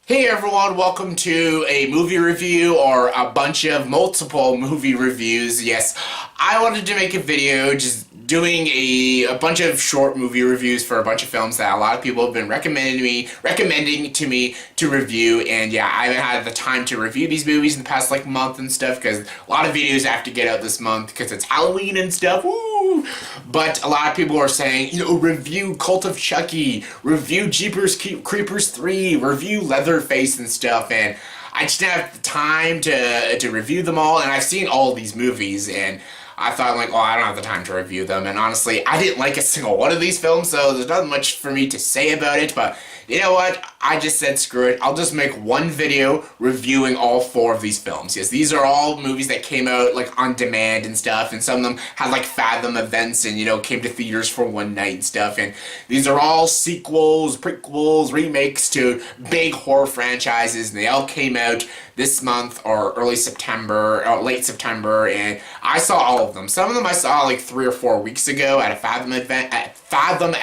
Hey everyone, welcome to a movie review or a bunch of multiple movie reviews. Yes, I wanted to make a video just doing a bunch of short movie reviews for a bunch of films that a lot of people have been recommending to me to review, and yeah, I haven't had the time to review these movies in the past like month and stuff because a lot of videos have to get out this month because it's Halloween and stuff. Woo! But a lot of people are saying, review Cult of Chucky, review Jeepers Creepers 3, review Leatherface and stuff, and I just didn't have the time to review them all, and I've seen all of these movies, and I thought, like, I don't have the time to review them, and honestly, I didn't like a single one of these films, so there's not much for me to say about it, but you know what? I just said screw it. I'll just make one video reviewing all four of these films. Yes, these are all movies that came out, like, on demand and stuff, and some of them had, like, Fathom events and, came to theaters for one night and stuff, and these are all sequels, prequels, remakes to big horror franchises, and they all came out this month or early September, or late September, and I saw all of them. Some of them I saw like 3 or 4 weeks ago at a Fathom event. Fathom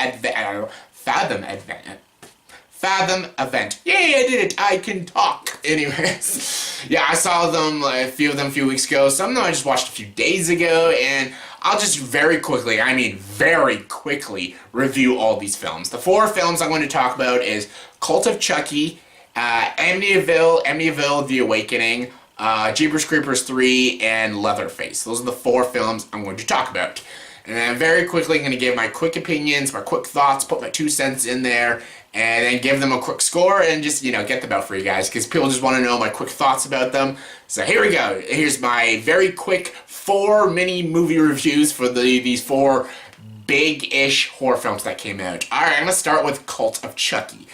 event. Yay, I did it! I can talk. Anyways, yeah, I saw them, a few of them a few weeks ago. Some of them I just watched a few days ago, and I'll just very quickly review all these films. The 4 films I'm going to talk about is Cult of Chucky, Amityville The Awakening, Jeepers Creepers 3, and Leatherface. Those are the 4 films I'm going to talk about. And then very quickly I'm going to give my quick opinions, my quick thoughts, put my 2 cents in there, and then give them a quick score and just, get them out for you guys, because people just want to know my quick thoughts about them. So here we go. Here's my very quick 4 mini movie reviews for these 4 big-ish horror films that came out. Alright, I'm going to start with Cult of Chucky.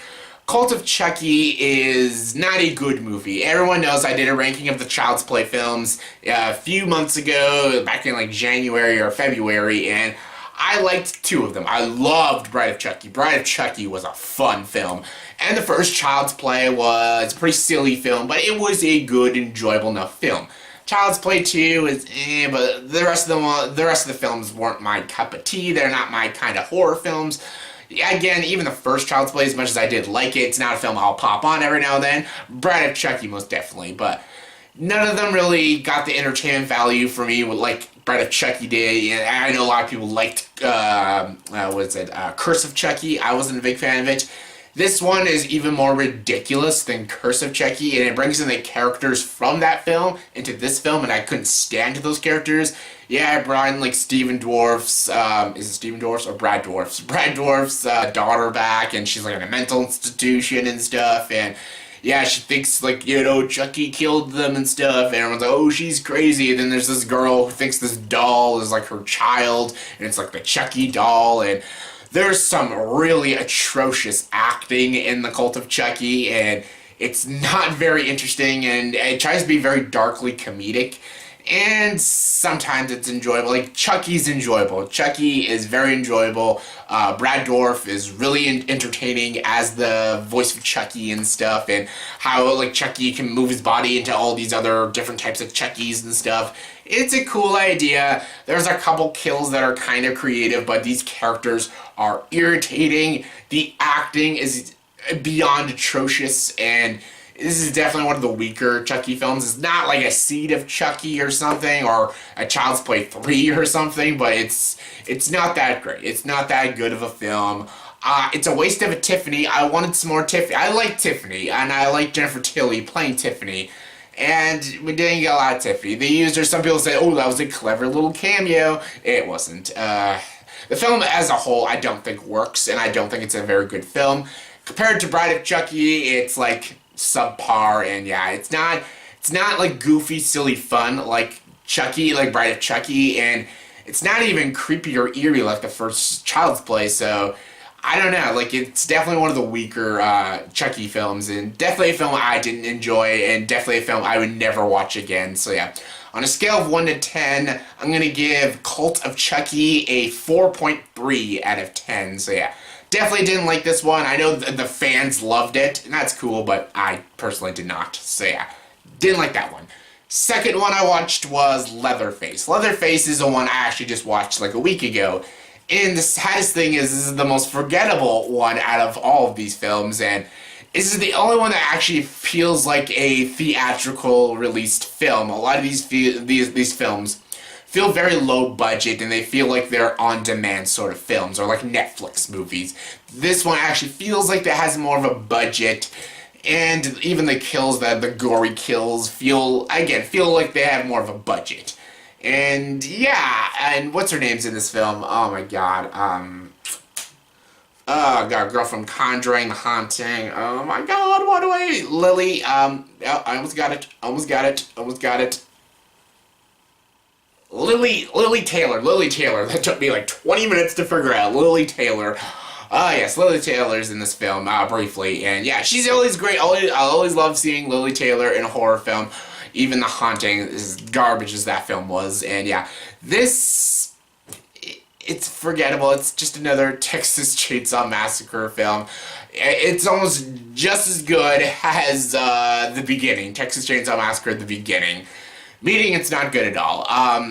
Cult of Chucky is not a good movie. Everyone knows I did a ranking of the Child's Play films a few months ago, back in like January or February, and I liked 2 of them. I loved Bride of Chucky. Bride of Chucky was a fun film. And the first Child's Play was a pretty silly film, but it was a good, enjoyable enough film. Child's Play 2 is but the rest of the films weren't my cup of tea. They're not my kind of horror films. Again, even the first Child's Play, as much as I did like it, it's not a film I'll pop on every now and then. Bride of Chucky, most definitely, but none of them really got the entertainment value for me like Bride of Chucky did. And I know a lot of people liked, Curse of Chucky. I wasn't a big fan of it. This one is even more ridiculous than Curse of Chucky, and it brings in the characters from that film into this film, and I couldn't stand those characters. Yeah, I brought in, like, Stephen Dwarf's, is it Stephen Dwarf's or Brad Dwarf's? Brad Dwarf's daughter back, and she's, like, in a mental institution and stuff, and yeah, she thinks, like, Chucky killed them and stuff, and everyone's like, oh, she's crazy, and then there's this girl who thinks this doll is, like, her child, and it's, like, the Chucky doll, and there's some really atrocious acting in the Cult of Chucky, and it's not very interesting, and it tries to be very darkly comedic, and sometimes it's enjoyable. Like, Chucky's enjoyable. Chucky is very enjoyable. Brad Dourif is really entertaining as the voice of Chucky and stuff, and how, like, Chucky can move his body into all these other different types of Chuckies and stuff. It's a cool idea. There's a couple kills that are kind of creative, but these characters are irritating. The acting is beyond atrocious, and this is definitely one of the weaker Chucky films. It's not like a Seed of Chucky or something, or a Child's Play 3 or something, but it's not that great. It's not that good of a film. It's a waste of a Tiffany. I wanted some more Tiffany. I like Tiffany, and I like Jennifer Tilly playing Tiffany, and we didn't get a lot of Tiffany. They used her. Some people say, oh, that was a clever little cameo. It wasn't. The film as a whole, I don't think works, and I don't think it's a very good film. Compared to Bride of Chucky, it's like subpar, and yeah, it's not like goofy, silly fun like Chucky, like Bride of Chucky, and it's not even creepy or eerie like the first Child's Play, so I don't know, like, it's definitely one of the weaker Chucky films, and definitely a film I didn't enjoy, and definitely a film I would never watch again, so yeah. On a scale of 1 to 10, I'm going to give Cult of Chucky a 4.3 out of 10, so yeah. Definitely didn't like this one. I know the fans loved it, and that's cool, but I personally did not, so yeah. Didn't like that one. Second one I watched was Leatherface. Leatherface is the one I actually just watched like a week ago. And the saddest thing is, this is the most forgettable one out of all of these films, and This is the only one that actually feels like a theatrical released film. A lot of these films feel very low budget, and they feel like they're on-demand sort of films, or like Netflix movies. This one actually feels like it has more of a budget, and even the kills, the gory kills, feel like they have more of a budget. And yeah, and what's her name's in this film? Oh my god, oh god, girl from Conjuring, The Haunting. Oh my god, what do Lily, oh, I almost got it. Lily Taylor. That took me like 20 minutes to figure out. Lily Taylor. Yes, Lily Taylor's in this film, briefly. And yeah, she's always great. I always love seeing Lily Taylor in a horror film. Even The Haunting, as garbage as that film was. And yeah, this, it's forgettable. It's just another Texas Chainsaw Massacre film. It's almost just as good as the beginning, Texas Chainsaw Massacre at the beginning. Meaning it's not good at all.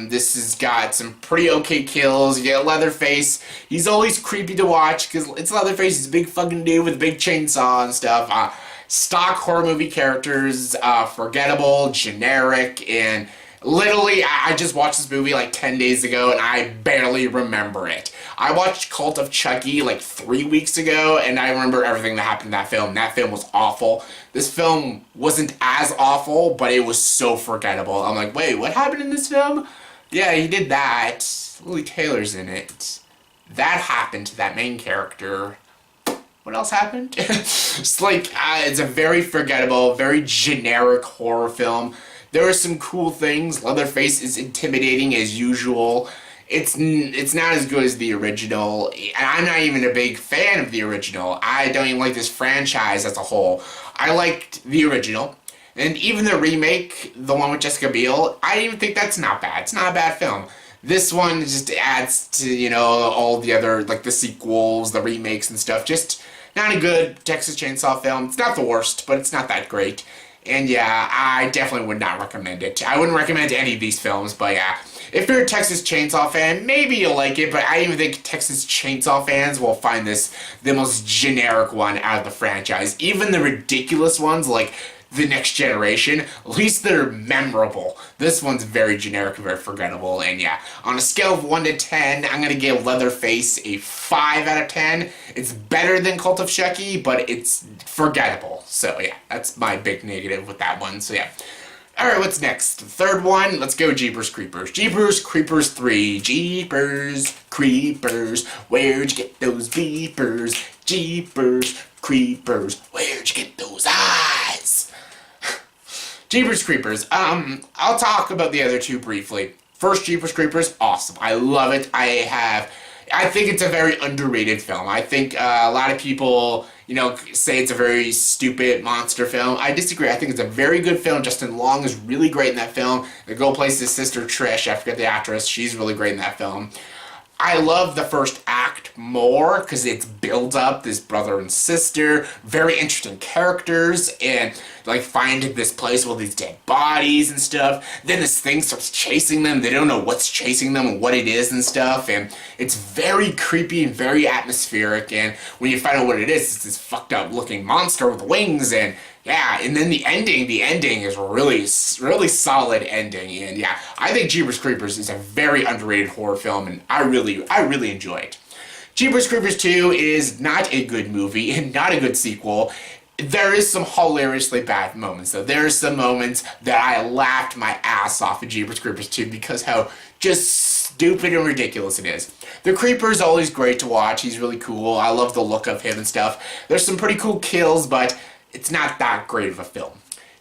This has got some pretty okay kills. You get Leatherface. He's always creepy to watch because it's Leatherface. He's a big fucking dude with a big chainsaw and stuff. Stock horror movie characters, forgettable, generic, and literally, I just watched this movie like 10 days ago and I barely remember it. I watched Cult of Chucky like 3 weeks ago and I remember everything that happened in that film. That film was awful. This film wasn't as awful, but it was so forgettable. I'm like, wait, what happened in this film? Yeah, he did that. Lily Taylor's in it. That happened to that main character. What else happened? It's like, it's a very forgettable, very generic horror film. There are some cool things. Leatherface is intimidating as usual. It's not as good as the original, and I'm not even a big fan of the original. I don't even like this franchise as a whole. I liked the original, and even the remake, the one with Jessica Biel, I even think that's not bad. It's not a bad film. This one just adds to, you know, all the other, like the sequels, the remakes and stuff. Just not a good Texas Chainsaw film. It's not the worst, but it's not that great. And yeah, I definitely would not recommend it. I wouldn't recommend any of these films, but yeah. If you're a Texas Chainsaw fan, maybe you'll like it, but I even think Texas Chainsaw fans will find this the most generic one out of the franchise. Even the ridiculous ones, like The Next Generation, at least they're memorable. This one's very generic, very forgettable, and yeah. On a scale of 1 to 10, I'm gonna give Leatherface a 5 out of 10. It's better than Cult of Chucky, but it's forgettable. So yeah, that's my big negative with that one, so yeah. Alright, what's next? The third one, let's go Jeepers Creepers. Jeepers Creepers 3. Jeepers Creepers, where'd you get those beepers? Jeepers Creepers, where'd you get those eyes? Jeepers Creepers, I'll talk about the other two briefly. First, Jeepers Creepers, awesome. I love it. I think it's a very underrated film. I think a lot of people, you know, say it's a very stupid monster film. I disagree. I think it's a very good film. Justin Long is really great in that film. The girl plays his sister Trish. I forget the actress. She's really great in that film. I love the first act more because it builds up this brother and sister, very interesting characters, and like find this place with these dead bodies and stuff. Then this thing starts chasing them. They don't know what's chasing them and what it is and stuff, and it's very creepy and very atmospheric. And when you find out what it is, it's this fucked up looking monster with wings, and yeah, and then the ending is really solid ending, and yeah, I think Jeepers Creepers is a very underrated horror film, and I really enjoy it. Jeepers Creepers 2 is not a good movie and not a good sequel. There is some hilariously bad moments, though. There are some moments that I laughed my ass off in Jeepers Creepers 2 because how just stupid and ridiculous it is. The Creeper is always great to watch. He's really cool. I love the look of him and stuff. There's some pretty cool kills, but it's not that great of a film.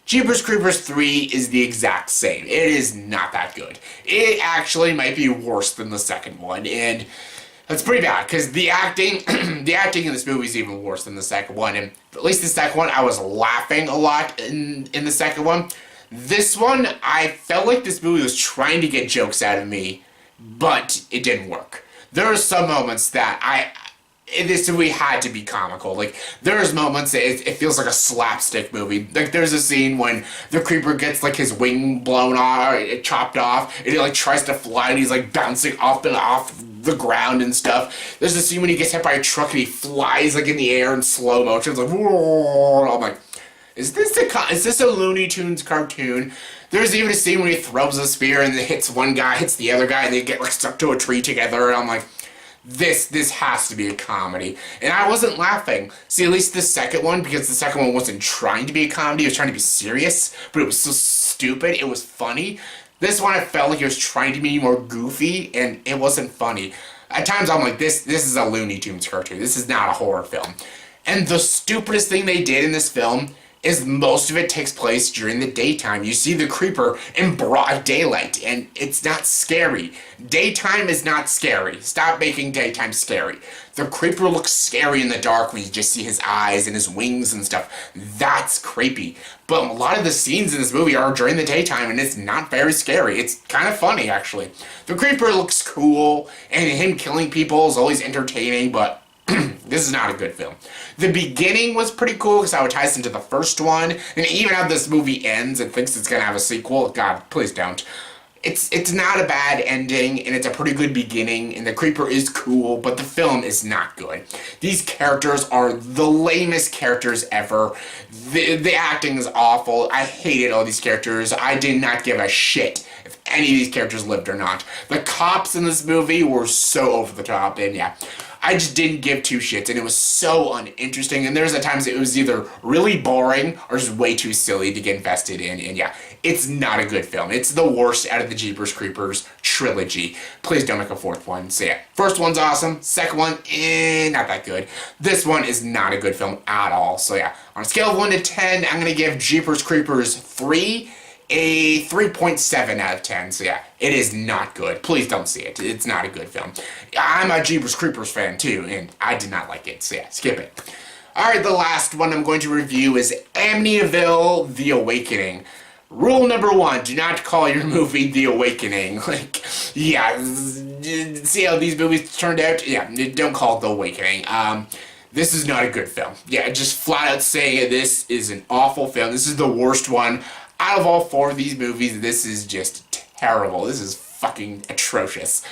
Jeepers Creepers 3 is the exact same. It is not that good. It actually might be worse than the second one, and that's pretty bad, because the acting in this movie is even worse than the second one, and at least the second one, I was laughing a lot in the second one. This one, I felt like this movie was trying to get jokes out of me, but it didn't work. There are some moments that this movie had to be comical. Like, there's moments that it feels like a slapstick movie. Like, there's a scene when the creeper gets, like, his wing blown off, chopped off, and he, like, tries to fly, and he's, like, bouncing up and off the ground and stuff. There's a scene when he gets hit by a truck and he flies like in the air in slow motion. It's like, whoa. I'm like, is this a Looney Tunes cartoon? There's even a scene when he throws a spear and it hits one guy, hits the other guy, and they get like stuck to a tree together. And I'm like, this has to be a comedy. And I wasn't laughing. See, at least the second one, because the second one wasn't trying to be a comedy, it was trying to be serious, but it was so stupid, it was funny. This one I felt like it was trying to be more goofy, and it wasn't funny. At times I'm like, this is a Looney Tunes cartoon. This is not a horror film. And the stupidest thing they did in this film is most of it takes place during the daytime. You see the creeper in broad daylight, and it's not scary. Daytime is not scary. Stop making daytime scary. The creeper looks scary in the dark when you just see his eyes and his wings and stuff. That's creepy. But a lot of the scenes in this movie are during the daytime, and it's not very scary. It's kind of funny, actually. The creeper looks cool, and him killing people is always entertaining, but this is not a good film. The beginning was pretty cool because how it ties into the first one, and even how this movie ends and thinks it's gonna have a sequel. God, please don't. It's not a bad ending, and it's a pretty good beginning, and the creeper is cool, but the film is not good. These characters are the lamest characters ever. The acting is awful. I hated all these characters. I did not give a shit if any of these characters lived or not. The cops in this movie were so over the top, and yeah, I just didn't give two shits, and it was so uninteresting, and there's at times it was either really boring or just way too silly to get invested in, and yeah, it's not a good film. It's the worst out of the Jeepers Creepers trilogy. Please don't make a fourth one. So yeah, first one's awesome, second one, not that good. This one is not a good film at all. So yeah, on a scale of 1 to 10, I'm going to give Jeepers Creepers 3, a 3.7 out of 10. So yeah, it is not good. Please don't see it. It's not a good film. I'm a Jeepers Creepers fan too, and I did not like it. So yeah, skip it. Alright, the last one I'm going to review is Amityville The Awakening. Rule number 1, do not call your movie The Awakening. Like, yeah, see how these movies turned out? Yeah, don't call it The Awakening. This is not a good film. Yeah, just flat out saying this is an awful film. This is the worst one. Out of all 4 of these movies, this is just terrible. This is fucking atrocious.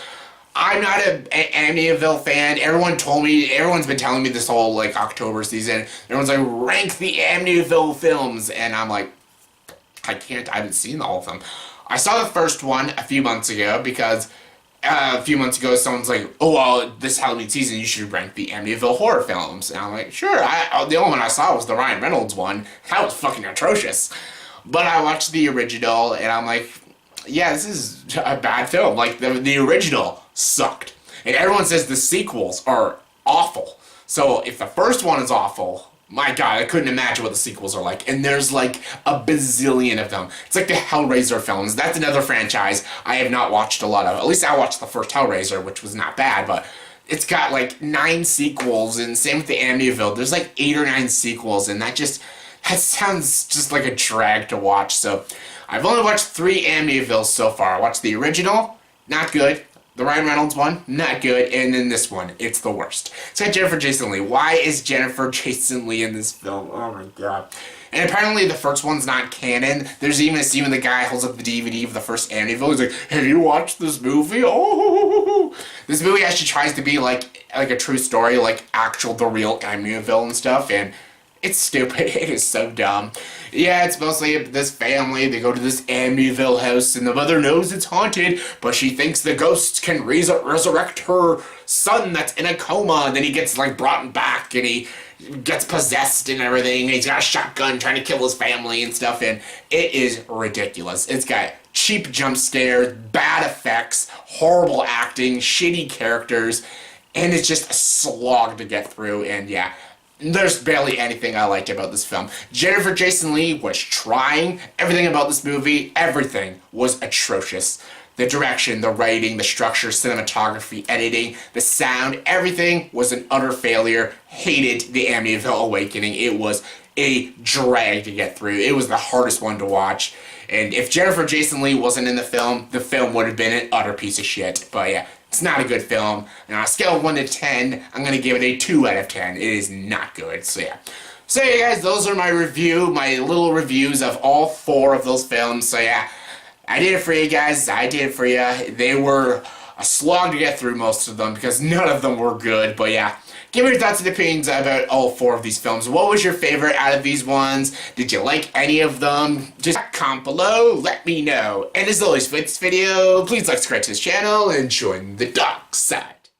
I'm not an Amityville fan. Everyone's been telling me this whole, like, October season. Everyone's like, rank the Amityville films. And I'm like, I haven't seen all of them. I saw the first one a few months ago because a few months ago someone's like, oh, well, this Halloween season you should rank the Amityville horror films. And I'm like, sure. The only one I saw was the Ryan Reynolds one. That was fucking atrocious. But I watched the original, and I'm like, yeah, this is a bad film. Like, the original sucked. And everyone says the sequels are awful. So if the first one is awful, my God, I couldn't imagine what the sequels are like. And there's like a bazillion of them. It's like the Hellraiser films. That's another franchise I have not watched a lot of. At least I watched the first Hellraiser, which was not bad, but it's got like 9 sequels, and same with the Amityville. There's like 8 or 9 sequels, and that sounds just like a drag to watch. So I've only watched 3 Amityvilles so far. I watched the original, not good. The Ryan Reynolds one, not good. And then this one, it's the worst. It's got Jennifer Jason Leigh. Why is Jennifer Jason Leigh in this film? Oh my God. And apparently the first one's not canon. There's even a scene when the guy holds up the DVD of the first Amityville. He's like, have you watched this movie? Oh, this movie actually tries to be like a true story, like the real Amityville and stuff. And it's stupid. It is so dumb. Yeah, it's mostly this family. They go to this Amityville house, and the mother knows it's haunted, but she thinks the ghosts can resurrect her son that's in a coma. And then he gets like brought back, and he gets possessed and everything. And he's got a shotgun trying to kill his family and stuff. And it is ridiculous. It's got cheap jump scares, bad effects, horrible acting, shitty characters, and it's just a slog to get through. And yeah, there's barely anything I liked about this film. Jennifer Jason Leigh was trying. Everything about this movie, everything was atrocious. The direction, the writing, the structure, cinematography, editing, the sound, everything was an utter failure. Hated the Amityville Awakening. It was a drag to get through. It was the hardest one to watch. And if Jennifer Jason Leigh wasn't in the film would have been an utter piece of shit. But yeah, it's not a good film. And on a scale of 1 to 10, I'm going to give it a 2 out of 10. It is not good. So yeah. So yeah, guys, those are my little reviews of all 4 of those films. So yeah, I did it for you guys. I did it for you. They were a slog to get through most of them because none of them were good. But yeah, give me your thoughts and opinions about all 4 of these films. What was your favorite out of these ones? Did you like any of them? Just comment below, let me know. And as always, for this video, please like, subscribe to this channel, and join the dark side.